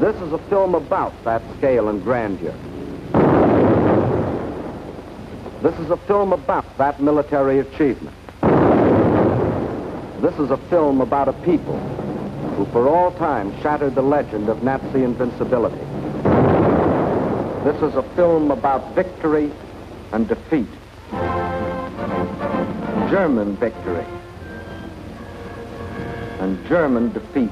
This is a film about that scale and grandeur. This is a film about that military achievement. This is a film about a people who for all time shattered the legend of Nazi invincibility. This is a film about victory and defeat. German victory and German defeat.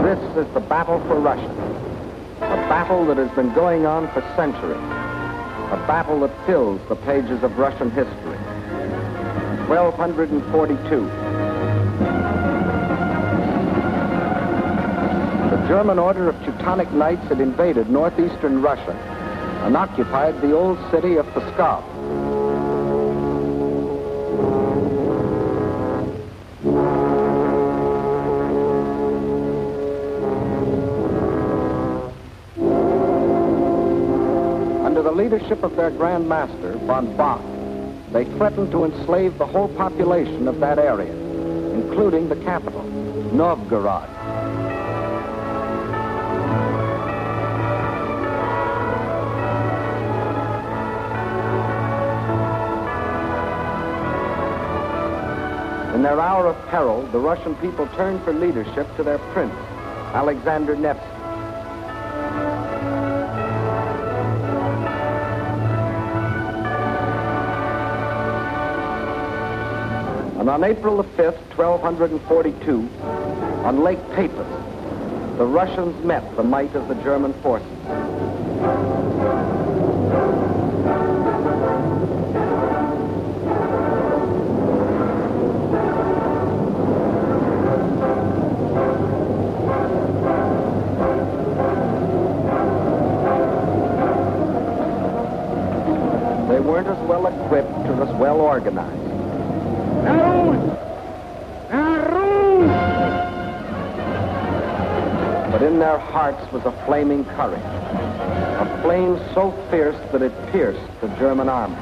This is the battle for Russia, a battle that has been going on for centuries, a battle that fills the pages of Russian history. 1242. The German Order of Teutonic Knights had invaded northeastern Russia and occupied the old city of Pskov. Under the leadership of their Grand Master, von Bock, they threatened to enslave the whole population of that area, including the capital, Novgorod. In their hour of peril, the Russian people turned for leadership to their prince, Alexander Nevsky. And on April the 5th, 1242, on Lake Peipus, the Russians met the might of the German forces. They weren't as well equipped or as well organized. But in their hearts was a flaming courage, a flame so fierce that it pierced the German army.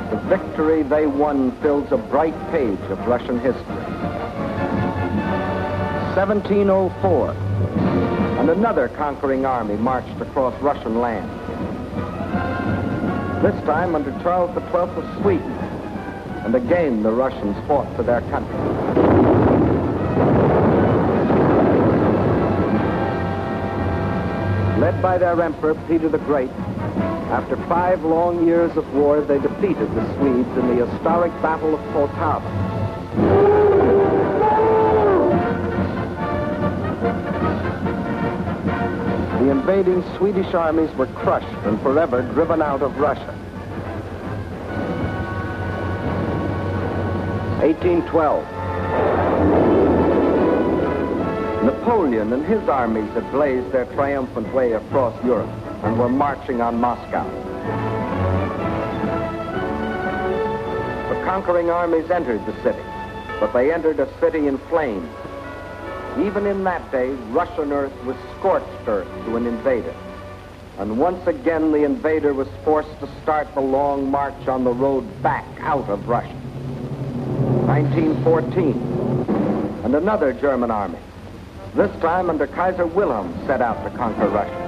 The victory they won fills a bright page of Russian history. 1704, and another conquering army marched across Russian land. This time under Charles XII of Sweden, and again the Russians fought for their country. Led by their emperor, Peter the Great, after 5 long years of war, they defeated the Swedes in the historic Battle of Poltava. The invading Swedish armies were crushed and forever driven out of Russia. 1812. Napoleon and his armies had blazed their triumphant way across Europe and were marching on Moscow. The conquering armies entered the city, but they entered a city in flames. Even in that day, Russian earth was scorched earth to an invader. And once again, the invader was forced to start the long march on the road back out of Russia. 1914, and another German army, this time under Kaiser Wilhelm, set out to conquer Russia.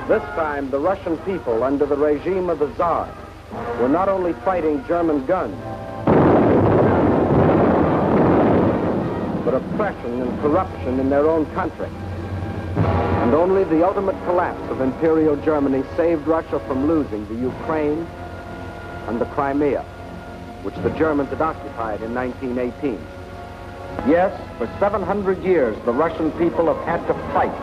This time, the Russian people, under the regime of the Tsar, were not only fighting German guns, but oppression and corruption in their own country. And only the ultimate collapse of Imperial Germany saved Russia from losing the Ukraine and the Crimea, which the Germans had occupied in 1918. Yes, for 700 years, the Russian people have had to fight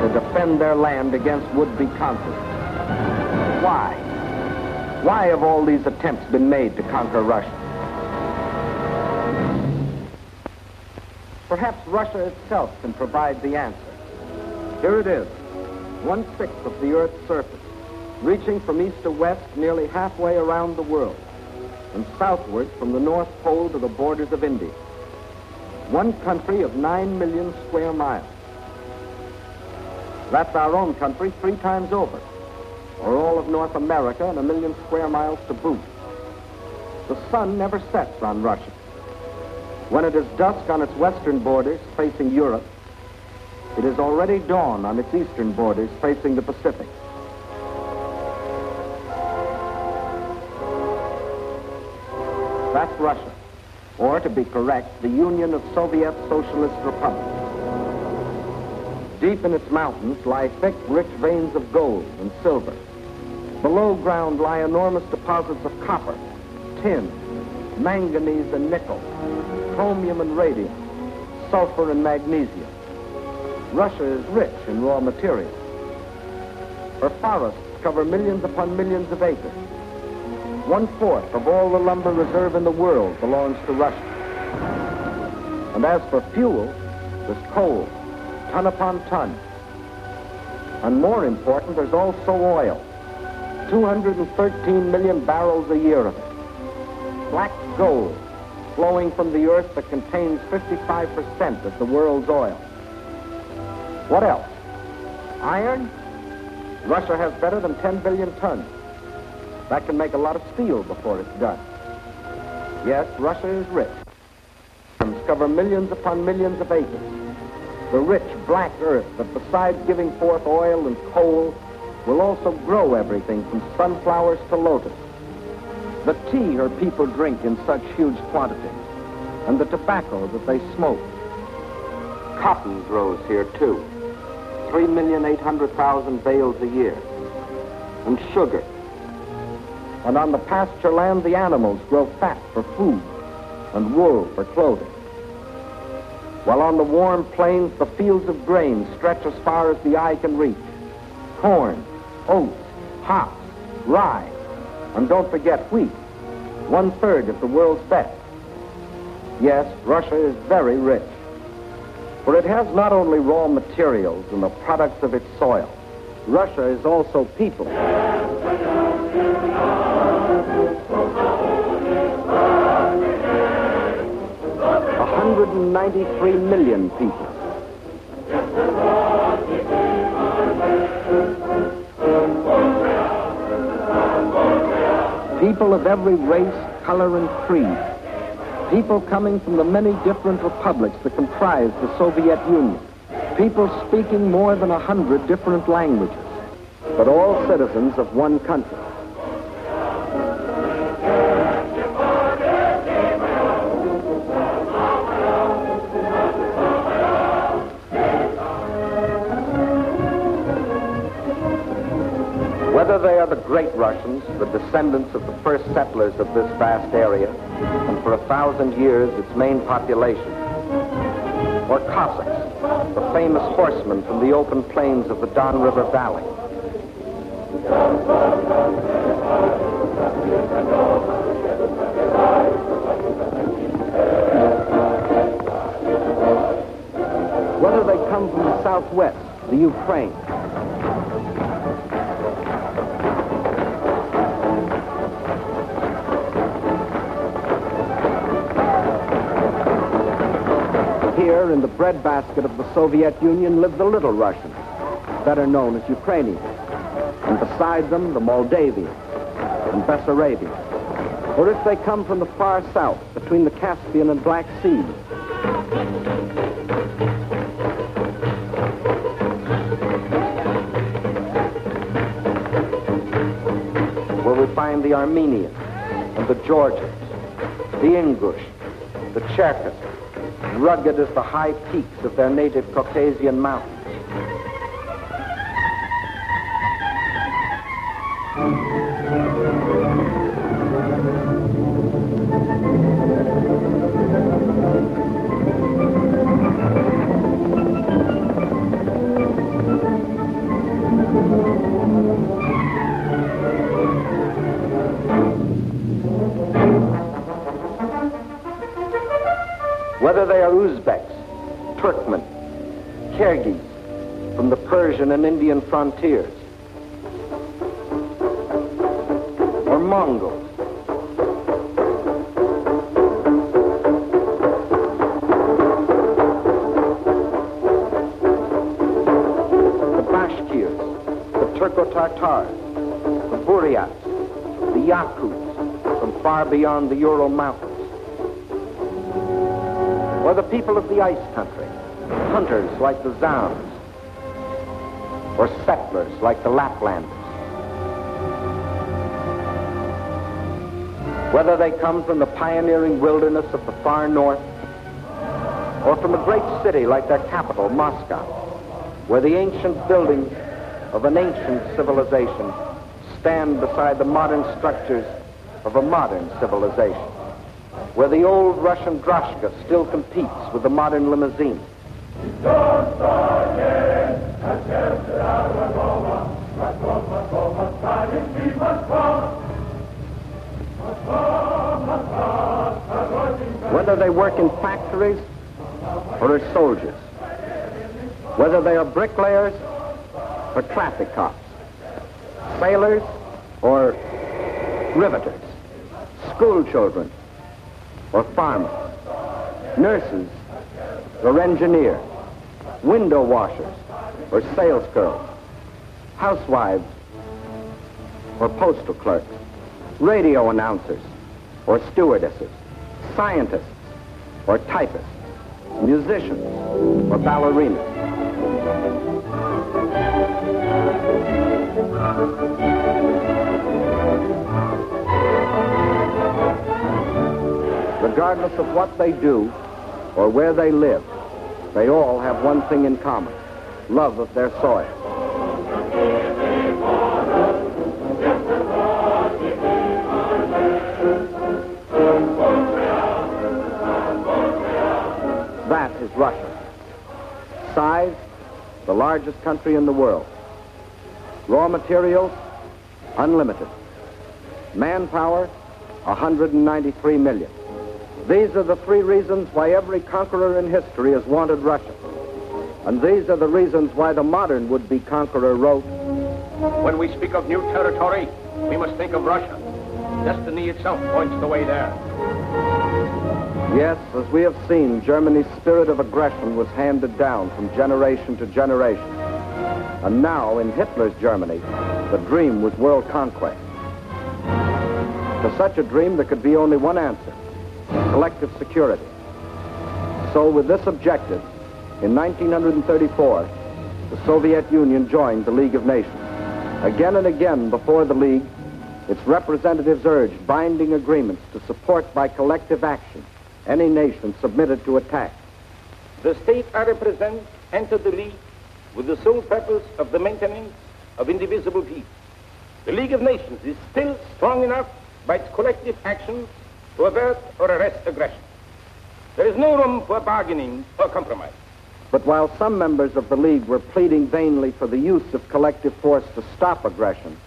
to defend their land against would-be conquerors. Why? Why have all these attempts been made to conquer Russia? Perhaps Russia itself can provide the answer. Here it is, 1/6 of the Earth's surface, reaching from east to west nearly halfway around the world. and southward from the North Pole to the borders of India. One country of 9 million square miles. That's our own country 3 times over, or all of North America and 1 million square miles to boot. The sun never sets on Russia. When it is dusk on its western borders facing Europe, it is already dawn on its eastern borders facing the Pacific. That's Russia, or to be correct, the Union of Soviet Socialist Republics. Deep in its mountains lie thick, rich veins of gold and silver. Below ground lie enormous deposits of copper, tin, manganese and nickel, chromium and radium, sulfur and magnesium. Russia is rich in raw materials. Her forests cover millions upon millions of acres. 1/4 of all the lumber reserve in the world belongs to Russia. And as for fuel, there's coal, ton upon ton. And more important, there's also oil. 213 million barrels a year of it. Black gold flowing from the earth that contains 55% of the world's oil. What else? Iron? Russia has better than 10 billion tons. That can make a lot of steel before it's done. Yes, Russia is rich. Farms cover millions upon millions of acres. The rich black earth that besides giving forth oil and coal will also grow everything from sunflowers to lotus. The tea her people drink in such huge quantities, and the tobacco that they smoke. Cotton grows here too, 3,800,000 bales a year. And sugar. And on the pasture land, the animals grow fat for food and wool for clothing. While on the warm plains, the fields of grain stretch as far as the eye can reach. Corn, oats, hops, rye, and don't forget wheat, 1/3 of the world's best. Yes, Russia is very rich, for it has not only raw materials and the products of its soil. Russia is also people. 193 million people. People of every race, color, and creed. People coming from the many different republics that comprise the Soviet Union. People speaking more than 100 different languages, but all citizens of one country. Whether they are the great Russians, the descendants of the first settlers of this vast area, and for 1,000 years its main population, or Cossacks, the famous horsemen from the open plains of the Don River Valley. Whether they come from the southwest, the Ukraine, here in the breadbasket of the Soviet Union live the Little Russians, better known as Ukrainians, and beside them the Moldavians and Bessarabians. Or if they come from the far south, between the Caspian and Black Seas, where we find the Armenians and the Georgians, the Ingush, the Cherkasses, rugged as the high peaks of their native Caucasian mountains. Whether they are Uzbeks, Turkmen, Kyrgyz, from the Persian and Indian frontiers, or Mongols, Turco-Tartars, the Buryats, the Yakuts from far beyond the Ural Mountains, or the people of the ice country, hunters like the Zambs, or settlers like the Laplanders. Whether they come from the pioneering wilderness of the far north, or from a great city like their capital, Moscow, where the ancient buildings of an ancient civilization stand beside the modern structures of a modern civilization, where the old Russian droshka still competes with the modern limousine. Whether they work in factories or as soldiers, whether they are bricklayers or traffic cops, sailors or riveters, school children or farmers, nurses or engineers, window washers or sales girls, housewives or postal clerks, radio announcers or stewardesses, scientists or typists, musicians or ballerinas. Regardless of what they do or where they live, they all have one thing in common: love of their soil. That is Russia. Size, the largest country in the world. Raw materials, unlimited. Manpower, 193 million. These are the three reasons why every conqueror in history has wanted Russia. And these are the reasons why the modern would-be conqueror wrote, "When we speak of new territory, we must think of Russia. Destiny itself points the way there." Yes, as we have seen, Germany's spirit of aggression was handed down from generation to generation. And now, in Hitler's Germany, the dream was world conquest. To such a dream, there could be only one answer: collective security. So, with this objective, in 1934, the Soviet Union joined the League of Nations. Again and again before the League, its representatives urged binding agreements to support by collective action any nation submitted to attack. The states I represent entered the League with the sole purpose of the maintenance of indivisible peace. The League of Nations is still strong enough by its collective actions to avert or arrest aggression. There is no room for bargaining or compromise. But while some members of the League were pleading vainly for the use of collective force to stop aggression,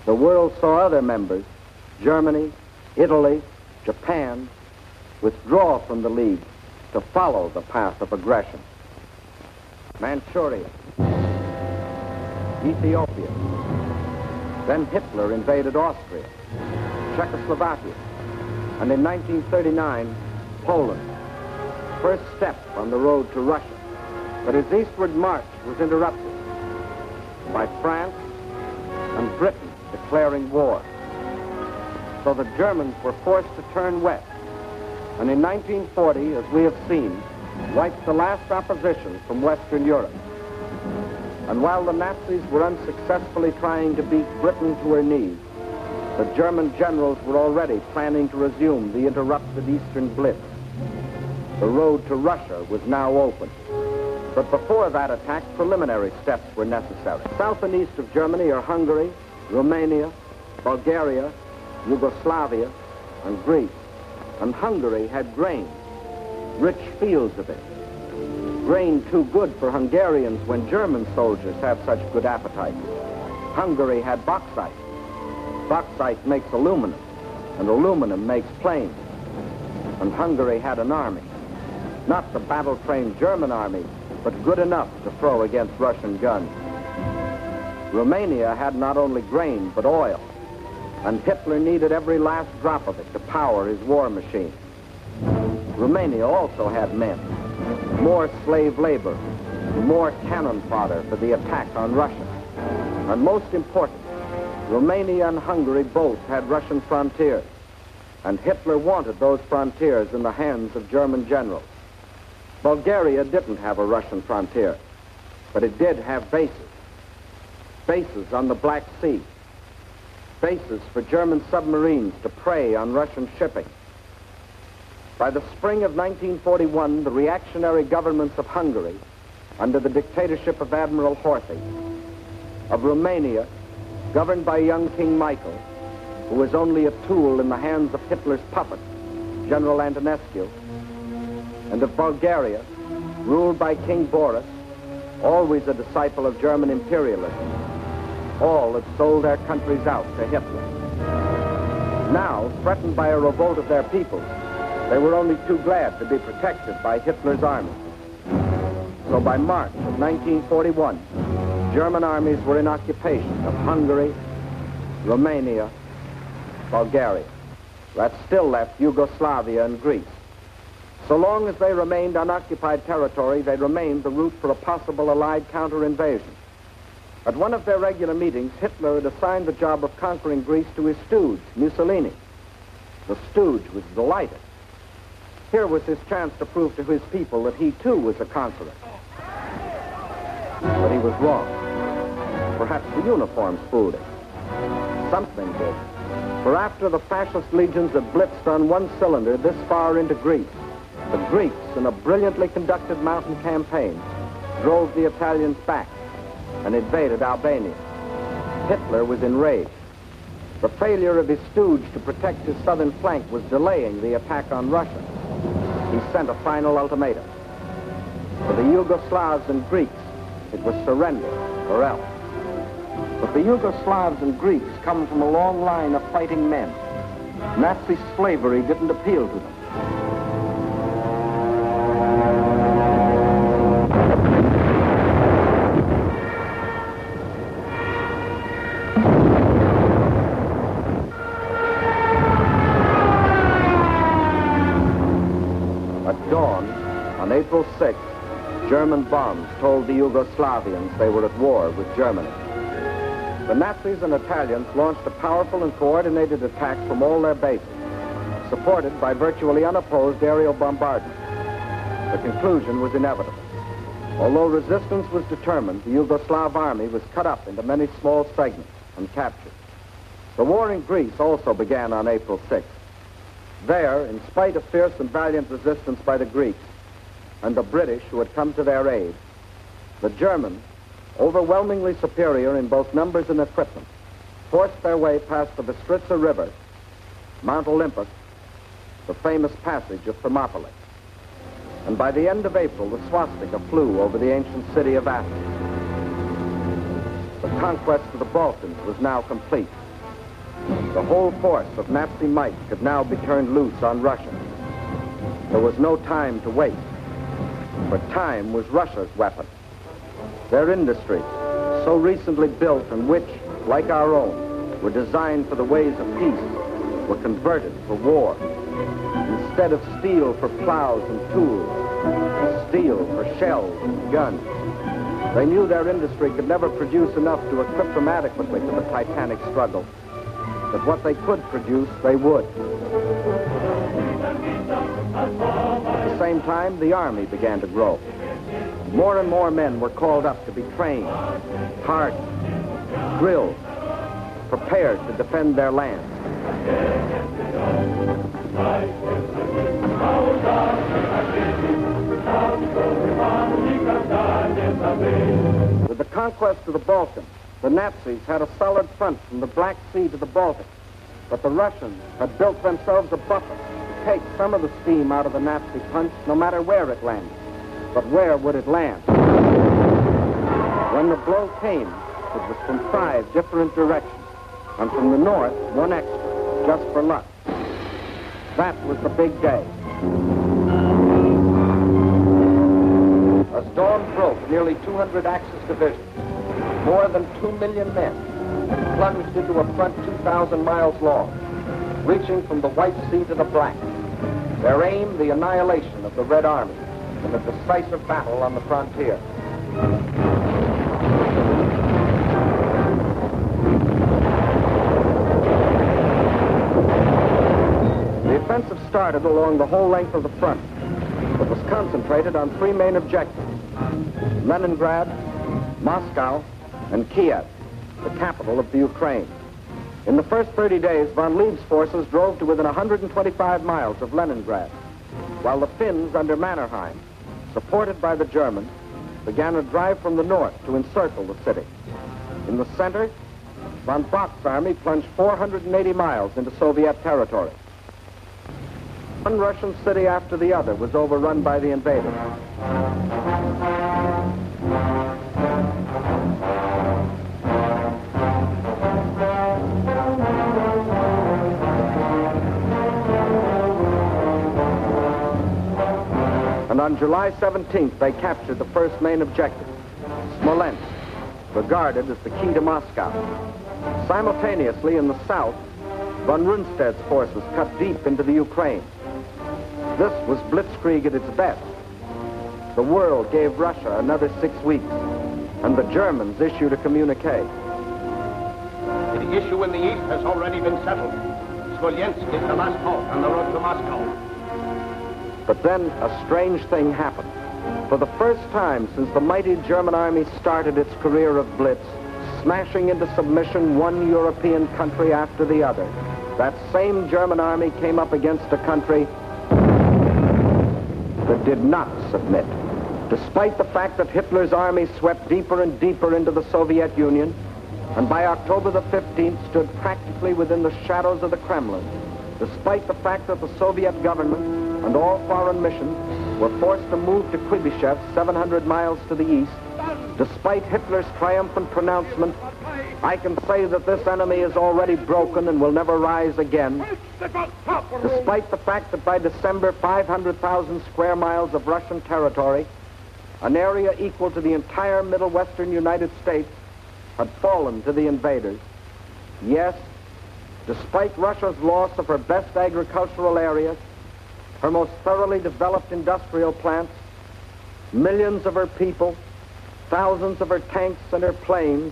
the world saw other members, Germany, Italy, Japan, withdraw from the League to follow the path of aggression. Manchuria, Ethiopia, then Hitler invaded Austria, Czechoslovakia, and in 1939, Poland, first step on the road to Russia. But his eastward march was interrupted by France and Britain declaring war. So the Germans were forced to turn west, and in 1940, as we have seen, wiped the last opposition from Western Europe. And while the Nazis were unsuccessfully trying to beat Britain to her knees, the German generals were already planning to resume the interrupted Eastern Blitz. The road to Russia was now open. But before that attack, preliminary steps were necessary. South and east of Germany are Hungary, Romania, Bulgaria, Yugoslavia, and Greece. And Hungary had grain, rich fields of it. Grain too good for Hungarians when German soldiers have such good appetites. Hungary had bauxite. Bauxite makes aluminum, and aluminum makes planes. And Hungary had an army. Not the battle-trained German army, but good enough to throw against Russian guns. Romania had not only grain, but oil. And Hitler needed every last drop of it to power his war machine. Romania also had men, more slave labor, more cannon fodder for the attack on Russia. And most important, Romania and Hungary both had Russian frontiers, and Hitler wanted those frontiers in the hands of German generals. Bulgaria didn't have a Russian frontier, but it did have bases. Bases on the Black Sea. Bases for German submarines to prey on Russian shipping. By the spring of 1941, the reactionary governments of Hungary, under the dictatorship of Admiral Horthy, of Romania, governed by young King Michael, who was only a tool in the hands of Hitler's puppet, General Antonescu, and of Bulgaria, ruled by King Boris, always a disciple of German imperialism. All had sold their countries out to Hitler. Now, threatened by a revolt of their peoples, they were only too glad to be protected by Hitler's army. So by March of 1941, German armies were in occupation of Hungary, Romania, Bulgaria. That still left Yugoslavia and Greece. So long as they remained unoccupied territory, they remained the route for a possible Allied counter-invasion. At one of their regular meetings, Hitler had assigned the job of conquering Greece to his stooge, Mussolini. The stooge was delighted. Here was his chance to prove to his people that he too was a conqueror. But he was wrong. Perhaps the uniforms fooled him. Something did. For after the fascist legions had blitzed on one cylinder this far into Greece, the Greeks, in a brilliantly conducted mountain campaign, drove the Italians back and invaded Albania. Hitler was enraged. The failure of his stooge to protect his southern flank was delaying the attack on Russia. He sent a final ultimatum. For the Yugoslavs and Greeks, it was surrender or else. But the Yugoslavs and Greeks come from a long line of fighting men. Nazi slavery didn't appeal to them. At dawn, on April 6th, German bombs told the Yugoslavians they were at war with Germany. The Nazis and Italians launched a powerful and coordinated attack from all their bases, supported by virtually unopposed aerial bombardment. The conclusion was inevitable. Although resistance was determined, the Yugoslav army was cut up into many small segments and captured. The war in Greece also began on April 6th. There, in spite of fierce and valiant resistance by the Greeks and the British who had come to their aid, the Germans, overwhelmingly superior in both numbers and equipment, forced their way past the Bistritsa River, Mount Olympus, the famous passage of Thermopylae. And by the end of April, the swastika flew over the ancient city of Athens. The conquest of the Balkans was now complete. The whole force of Nazi might could now be turned loose on Russia. There was no time to waste, for time was Russia's weapon. Their industries, so recently built and which, like our own, were designed for the ways of peace, were converted for war. Instead of steel for plows and tools, steel for shells and guns. They knew their industry could never produce enough to equip them adequately for the titanic struggle. But what they could produce, they would. At the same time, the army began to grow. More and more men were called up to be trained, hardened, drilled, prepared to defend their land. With the conquest of the Balkans, the Nazis had a solid front from the Black Sea to the Baltic, but the Russians had built themselves a buffer to take some of the steam out of the Nazi punch, no matter where it landed. But where would it land? When the blow came, it was from 5 different directions, and from the north, 1 extra, just for luck. That was the big day. As dawn broke, nearly 200 Axis divisions, more than 2 million men, plunged into a front 2,000 miles long, reaching from the White Sea to the Black. Their aim, the annihilation of the Red Army in a decisive battle on the frontier. started along the whole length of the front, but was concentrated on three main objectives: Leningrad, Moscow, and Kiev, the capital of the Ukraine. In the first 30 days, von Lieb's forces drove to within 125 miles of Leningrad, while the Finns under Mannerheim, supported by the Germans, began a drive from the north to encircle the city. In the center, von Bock's army plunged 480 miles into Soviet territory. One Russian city after the other was overrun by the invaders. And on July 17th, they captured the first main objective, Smolensk, regarded as the key to Moscow. Simultaneously, in the south, von Rundstedt's forces cut deep into the Ukraine. This was blitzkrieg at its best. The world gave Russia another 6 weeks, and the Germans issued a communique. The issue in the east has already been settled. Smolensk is the last halt on the road to Moscow. But then a strange thing happened. For the first time since the mighty German army started its career of blitz, smashing into submission one European country after the other, that same German army came up against a country that did not submit. Despite the fact that Hitler's army swept deeper and deeper into the Soviet Union, and by October the 15th stood practically within the shadows of the Kremlin, despite the fact that the Soviet government and all foreign missions were forced to move to Kuibyshev 700 miles to the east, despite Hitler's triumphant pronouncement, I can say that this enemy is already broken and will never rise again. Despite the fact that by December, 500,000 square miles of Russian territory, an area equal to the entire Middle Western United States, had fallen to the invaders. Yes, despite Russia's loss of her best agricultural areas, her most thoroughly developed industrial plants, millions of her people, thousands of her tanks and her planes,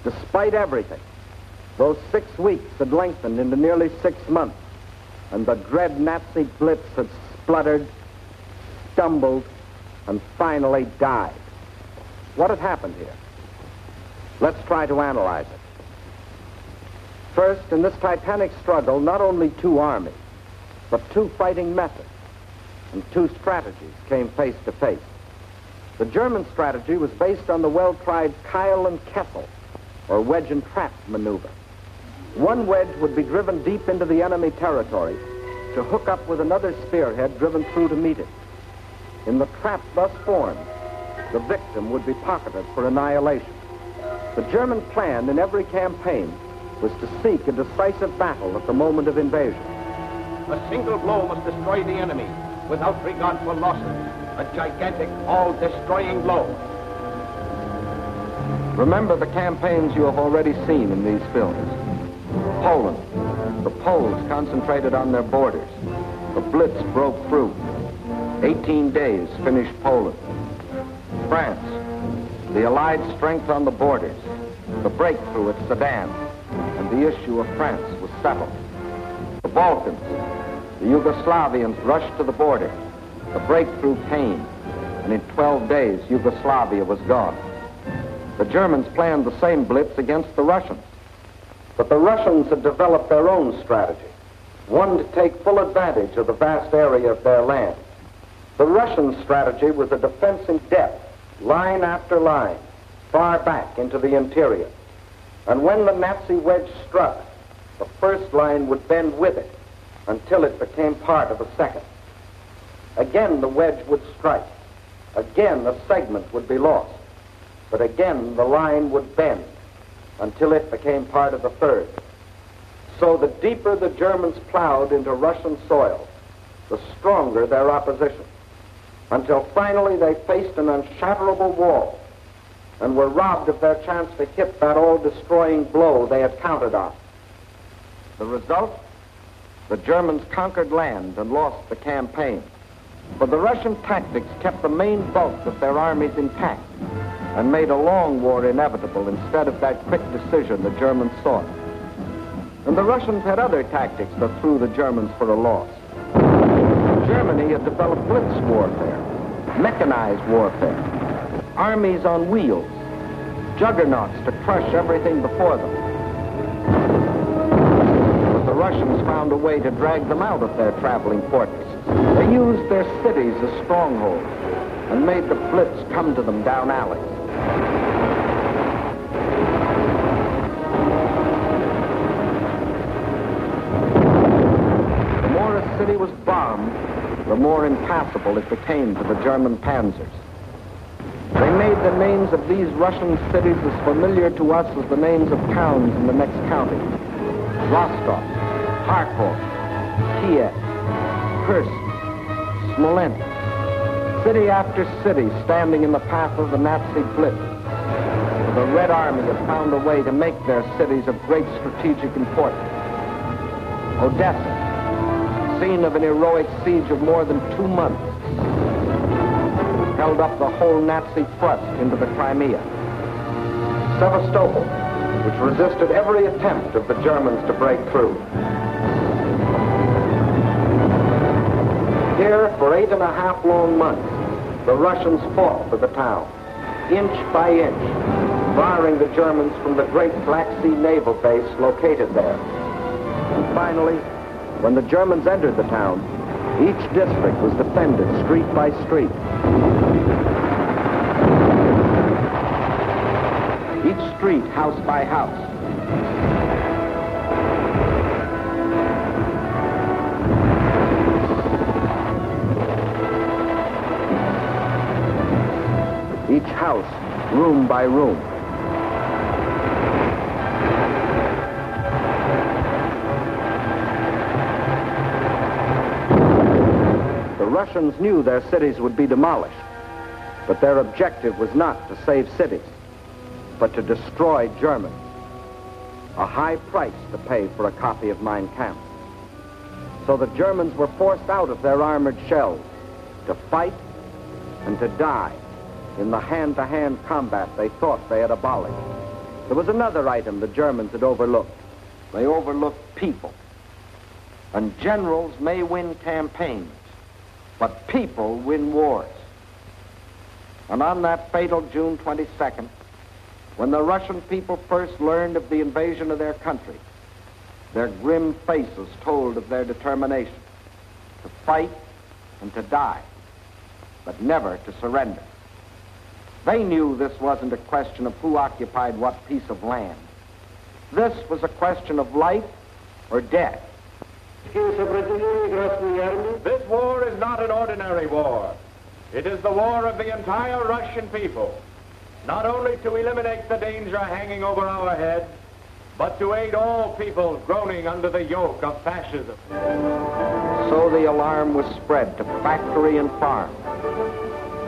despite everything, those 6 weeks had lengthened into nearly 6 months, and the dread Nazi blitz had spluttered, stumbled, and finally died. What had happened here? Let's try to analyze it. First, in this titanic struggle, not only two armies, but two fighting methods and two strategies came face to face. The German strategy was based on the well-tried Keil and Kessel, or wedge and trap maneuver. One wedge would be driven deep into the enemy territory to hook up with another spearhead driven through to meet it. In the trap thus formed, the victim would be pocketed for annihilation. The German plan in every campaign was to seek a decisive battle at the moment of invasion. A single blow must destroy the enemy without regard for losses. A gigantic, all-destroying blow. Remember the campaigns you have already seen in these films. Poland. The Poles concentrated on their borders. The Blitz broke through. 18 days finished Poland. France. The Allied strength on the borders. The breakthrough at Sedan. And the issue of France was settled. The Balkans. The Yugoslavians rushed to the border. The breakthrough came, and in 12 days, Yugoslavia was gone. The Germans planned the same blitz against the Russians. But the Russians had developed their own strategy, one to take full advantage of the vast area of their land. The Russian strategy was a defense in depth, line after line, far back into the interior. And when the Nazi wedge struck, the first line would bend with it until it became part of the second. Again, the wedge would strike. Again, a segment would be lost. But again, the line would bend until it became part of the third. So the deeper the Germans plowed into Russian soil, the stronger their opposition, until finally they faced an unshatterable wall and were robbed of their chance to hit that all-destroying blow they had counted on. The result? The Germans conquered land and lost the campaign. But the Russian tactics kept the main bulk of their armies intact and made a long war inevitable instead of that quick decision the Germans sought. And the Russians had other tactics that threw the Germans for a loss. Germany had developed blitz warfare, mechanized warfare, armies on wheels, juggernauts to crush everything before them. But the Russians found a way to drag them out of their traveling fortresses. They used their cities as strongholds and made the blitz come to them down alleys. The more a city was bombed, the more impassable it became to the German panzers. They made the names of these Russian cities as familiar to us as the names of towns in the next county. Rostov, Kharkov, Kiev, Kursk, Smolensk. City after city standing in the path of the Nazi blitz. The Red Army had found a way to make their cities of great strategic importance. Odessa, scene of an heroic siege of more than 2 months, held up the whole Nazi thrust into the Crimea. Sevastopol, which resisted every attempt of the Germans to break through. Here, for 8.5 long months, the Russians fought for the town, inch by inch, barring the Germans from the great Black Sea naval base located there. And finally, when the Germans entered the town, each district was defended street by street. Each street house by house. Each house, room by room. The Russians knew their cities would be demolished, but their objective was not to save cities, but to destroy Germans. A high price to pay for a copy of Mein Kampf. So the Germans were forced out of their armored shells to fight and to die in the hand-to-hand combat they thought they had abolished. There was another item the Germans had overlooked. They overlooked people. And generals may win campaigns, but people win wars. And on that fatal June 22nd, when the Russian people first learned of the invasion of their country, their grim faces told of their determination to fight and to die, but never to surrender. They knew this wasn't a question of who occupied what piece of land. This was a question of life or death. This war is not an ordinary war. It is the war of the entire Russian people, not only to eliminate the danger hanging over our heads, but to aid all people groaning under the yoke of fascism. So the alarm was spread to factory and farm.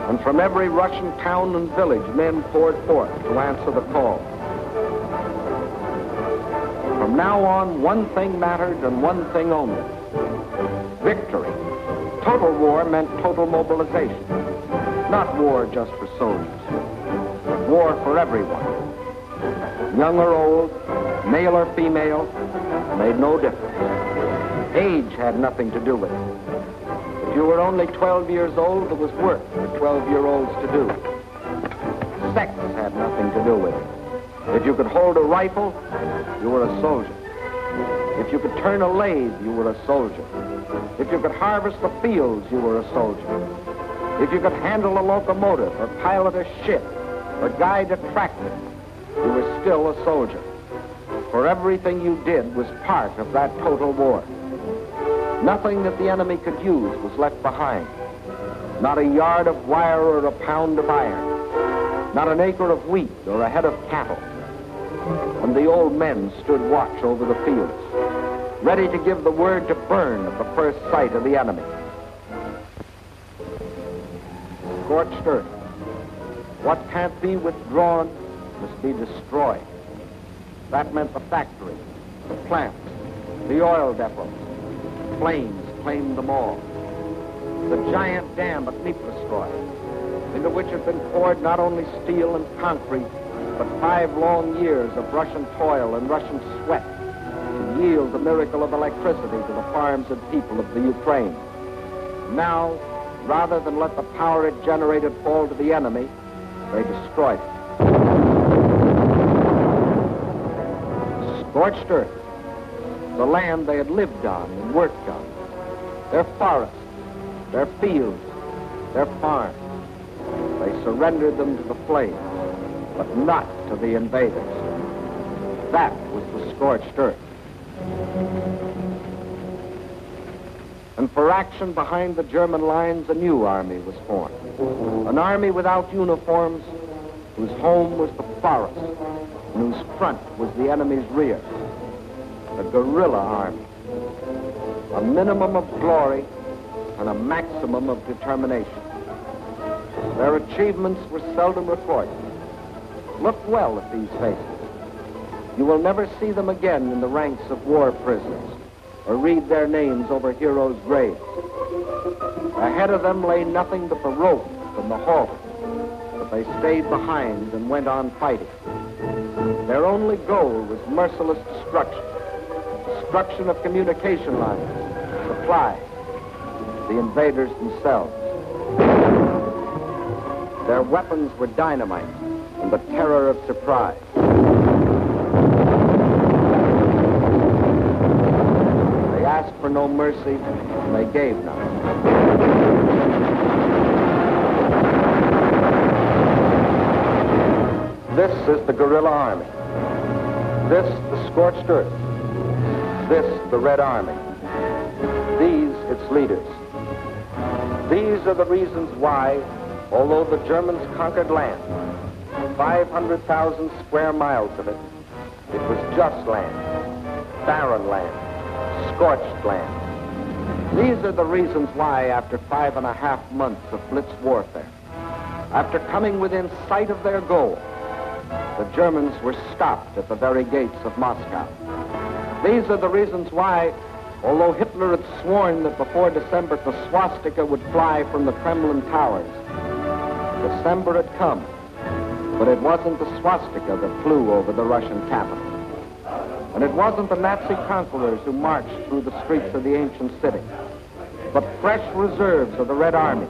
And from every Russian town and village, men poured forth to answer the call. From now on, one thing mattered and one thing only. Victory. Total war meant total mobilization. Not war just for soldiers, but war for everyone. Young or old, male or female, made no difference. Age had nothing to do with it. If you were only 12 years old, there was work for 12-year-olds to do. Sex had nothing to do with it. If you could hold a rifle, you were a soldier. If you could turn a lathe, you were a soldier. If you could harvest the fields, you were a soldier. If you could handle a locomotive or pilot a ship or guide a tractor, you were still a soldier. For everything you did was part of that total war. Nothing that the enemy could use was left behind. Not a yard of wire or a pound of iron. Not an acre of wheat or a head of cattle. And the old men stood watch over the fields, ready to give the word to burn at the first sight of the enemy. Scorched earth. What can't be withdrawn must be destroyed. That meant the factories, the plants, the oil depots. Flames claimed them all. The giant dam at Dnipro, into which had been poured not only steel and concrete, but 5 long years of Russian toil and Russian sweat to yield the miracle of electricity to the farms and people of the Ukraine. Now, rather than let the power it generated fall to the enemy, they destroyed it. Scorched earth, the land they had lived on and worked on, their forests, their fields, their farms. They surrendered them to the flames, but not to the invaders. That was the scorched earth. And for action behind the German lines, a new army was formed. An army without uniforms, whose home was the forest, and whose front was the enemy's rear. A guerrilla army. A minimum of glory and a maximum of determination. Their achievements were seldom recorded. Look well at these faces. You will never see them again in the ranks of war prisoners or read their names over heroes' graves. Ahead of them lay nothing but the rope and the halter, but they stayed behind and went on fighting. Their only goal was merciless destruction. Destruction of communication lines, supplies, the invaders themselves. Their weapons were dynamite and the terror of surprise. They asked for no mercy, and they gave none. This is the guerrilla army. This, the scorched earth. This, the Red Army. These, its leaders. These are the reasons why, although the Germans conquered land, 500,000 square miles of it, it was just land, barren land, scorched land. These are the reasons why, after 5.5 months of blitz warfare, after coming within sight of their goal, the Germans were stopped at the very gates of Moscow. These are the reasons why, although Hitler had sworn that before December the swastika would fly from the Kremlin towers, December had come, but it wasn't the swastika that flew over the Russian capital. And it wasn't the Nazi conquerors who marched through the streets of the ancient city, but fresh reserves of the Red Army,